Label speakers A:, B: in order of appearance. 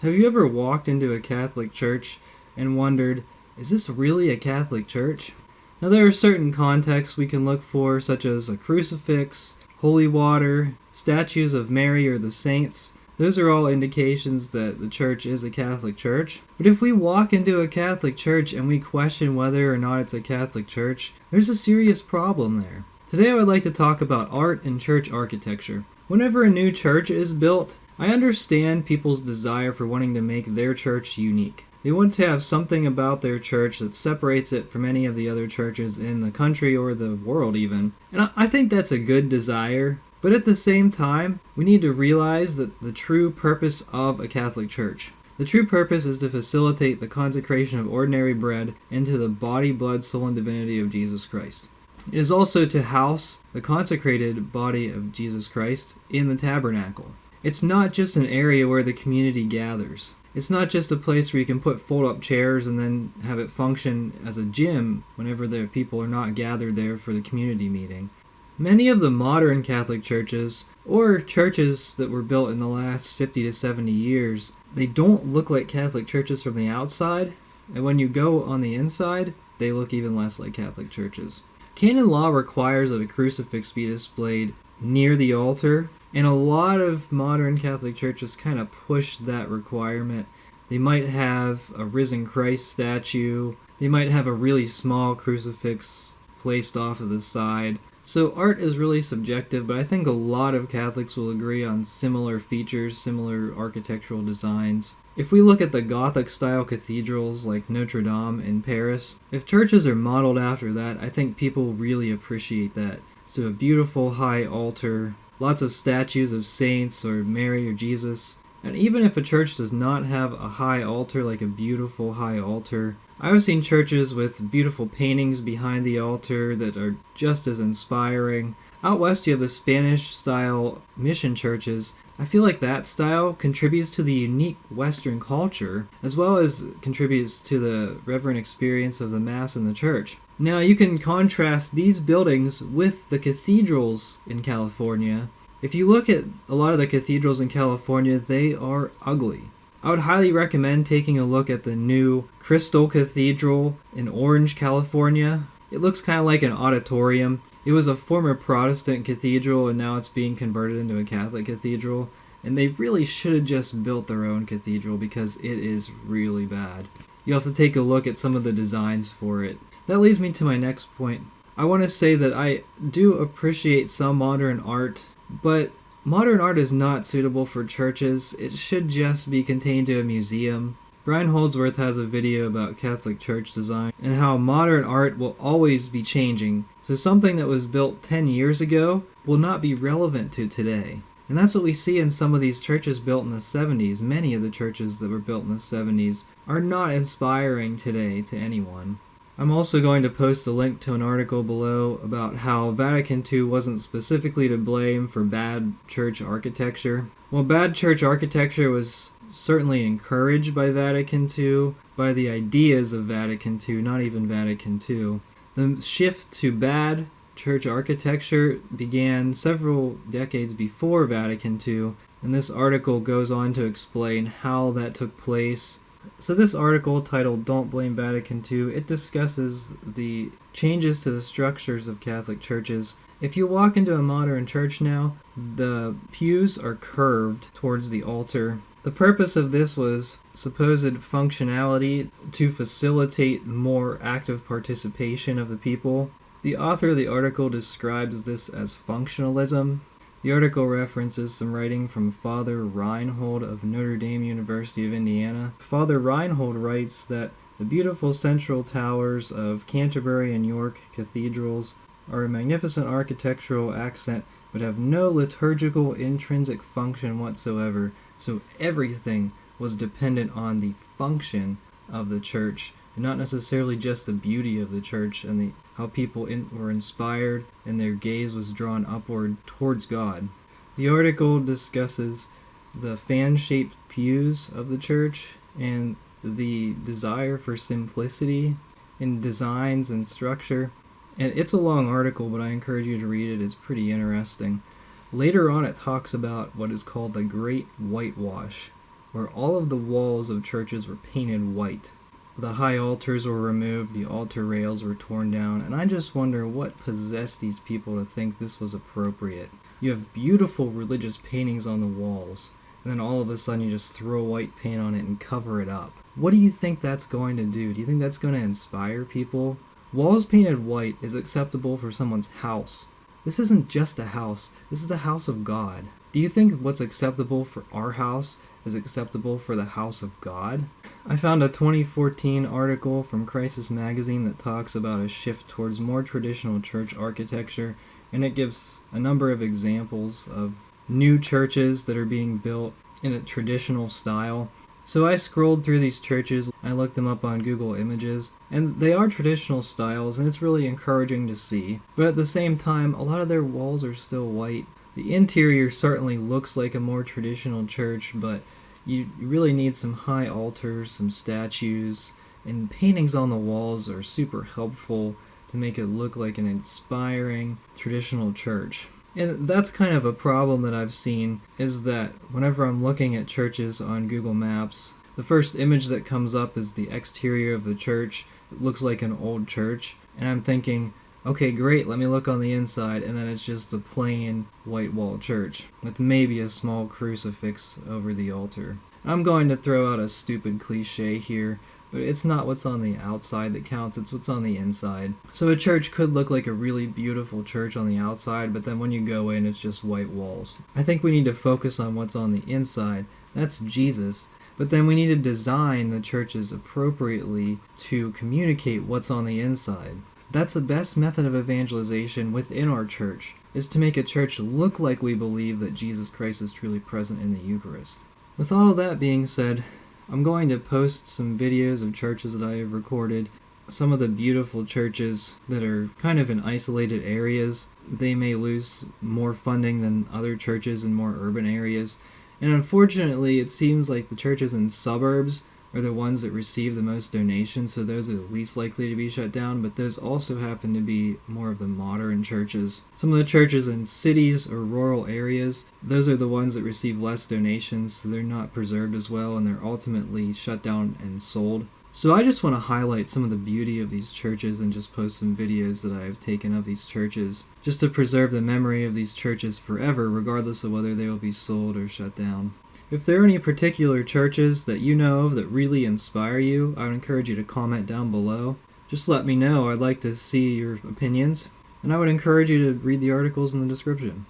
A: Have you ever walked into a Catholic church and wondered, is this really a Catholic church? Now there are certain contexts we can look for, such as a crucifix, holy water, statues of Mary or the saints. Those are all indications that the church is a Catholic church. But if we walk into a Catholic church and we question whether or not it's a Catholic church, there's a serious problem there. Today I would like to talk about art and church architecture. Whenever a new church is built, I understand people's desire for wanting to make their church unique. They want to have something about their church that separates it from any of the other churches in the country or the world even. And I think that's a good desire. But at the same time, we need to realize that the true purpose of a Catholic church. The true purpose is to facilitate the consecration of ordinary bread into the body, blood, soul, and divinity of Jesus Christ. It is also to house the consecrated body of Jesus Christ in the tabernacle. It's not just an area where the community gathers. It's not just a place where you can put fold-up chairs and then have it function as a gym whenever the people are not gathered there for the community meeting. Many of the modern Catholic churches, or churches that were built in the last 50 to 70 years, they don't look like Catholic churches from the outside, and when you go on the inside, they look even less like Catholic churches. Canon law requires that a crucifix be displayed near the altar, and a lot of modern Catholic churches kind of push that requirement. They might have a risen Christ statue, they might have a really small crucifix placed off to the side. So art is really subjective, but I think a lot of Catholics will agree on similar features, similar architectural designs. If we look at the Gothic-style cathedrals like Notre Dame in Paris, if churches are modeled after that, I think people really appreciate that. So a beautiful high altar, lots of statues of saints or Mary or Jesus. And even if a church does not have a high altar, like a beautiful high altar, I've seen churches with beautiful paintings behind the altar that are just as inspiring. Out west you have the Spanish-style mission churches. I feel like that style contributes to the unique Western culture, as well as contributes to the reverent experience of the Mass in the church. Now you can contrast these buildings with the cathedrals in California. If you look at a lot of the cathedrals in California, they are ugly. I would highly recommend taking a look at the new Crystal Cathedral in Orange, California. It looks kind of like an auditorium. It was a former Protestant cathedral and now it's being converted into a Catholic cathedral. And they really should have just built their own cathedral because it is really bad. You'll have to take a look at some of the designs for it. That leads me to my next point. I want to say that I do appreciate some modern art, but modern art is not suitable for churches. It should just be contained to a museum. Brian Holdsworth has a video about Catholic church design and how modern art will always be changing. So something that was built 10 years ago will not be relevant to today. And that's what we see in some of these churches built in the 70s. Many of the churches that were built in the 70s are not inspiring today to anyone. I'm also going to post a link to an article below about how Vatican II wasn't specifically to blame for bad church architecture. Well, bad church architecture was certainly encouraged by Vatican II, by the ideas of Vatican II, not even Vatican II. The shift to bad church architecture began several decades before Vatican II, and this article goes on to explain how that took place. So this article, titled Don't Blame Vatican II, it discusses the changes to the structures of Catholic churches. If you walk into a modern church now, the pews are curved towards the altar. The purpose of this was supposed functionality to facilitate more active participation of the people. The author of the article describes this as functionalism. The article references some writing from Father Reinhold of Notre Dame University of Indiana. Father Reinhold writes that the beautiful central towers of Canterbury and York cathedrals are a magnificent architectural accent but have no liturgical intrinsic function whatsoever. So everything was dependent on the function of the church, and not necessarily just the beauty of the church and how people were inspired and their gaze was drawn upward towards God. The article discusses the fan-shaped pews of the church and the desire for simplicity in designs and structure. And it's a long article, but I encourage you to read it. It's pretty interesting. Later on, it talks about what is called the Great Whitewash. where all of the walls of churches were painted white. The high altars were removed, the altar rails were torn down, and I just wonder what possessed these people to think this was appropriate. You have beautiful religious paintings on the walls, and then all of a sudden you just throw white paint on it and cover it up. What do you think that's going to do? Do you think that's going to inspire people? Walls painted white is acceptable for someone's house. This isn't just a house, this is the house of God. Do you think what's acceptable for our house is acceptable for the house of God? I found a 2014 article from Crisis Magazine that talks about a shift towards more traditional church architecture, and it gives a number of examples of new churches that are being built in a traditional style. So I scrolled through these churches, I looked them up on Google Images, and they are traditional styles, and it's really encouraging to see. But at the same time, a lot of their walls are still white. The interior certainly looks like a more traditional church, but you really need some high altars, some statues, and paintings on the walls are super helpful to make it look like an inspiring traditional church. And that's kind of a problem that I've seen, is that whenever I'm looking at churches on Google Maps, the first image that comes up is the exterior of the church. It looks like an old church, and I'm thinking, okay, great, let me look on the inside, and then it's just a plain white wall church with maybe a small crucifix over the altar. I'm going to throw out a stupid cliche here, but it's not what's on the outside that counts, it's what's on the inside. So a church could look like a really beautiful church on the outside, but then when you go in, it's just white walls. I think we need to focus on what's on the inside. That's Jesus. But then we need to design the churches appropriately to communicate what's on the inside. That's the best method of evangelization within our church, is to make a church look like we believe that Jesus Christ is truly present in the Eucharist. With all of that being said, I'm going to post some videos of churches that I have recorded. Some of the beautiful churches that are kind of in isolated areas, they may lose more funding than other churches in more urban areas. And unfortunately, it seems like the churches in suburbs are the ones that receive the most donations, so those are the least likely to be shut down, but those also happen to be more of the modern churches. Some of the churches in cities or rural areas, those are the ones that receive less donations, so they're not preserved as well, and they're ultimately shut down and sold. So I just want to highlight some of the beauty of these churches and just post some videos that I have taken of these churches, just to preserve the memory of these churches forever, regardless of whether they will be sold or shut down. If there are any particular churches that you know of that really inspire you, I would encourage you to comment down below. Just let me know. I'd like to see your opinions. And I would encourage you to read the articles in the description.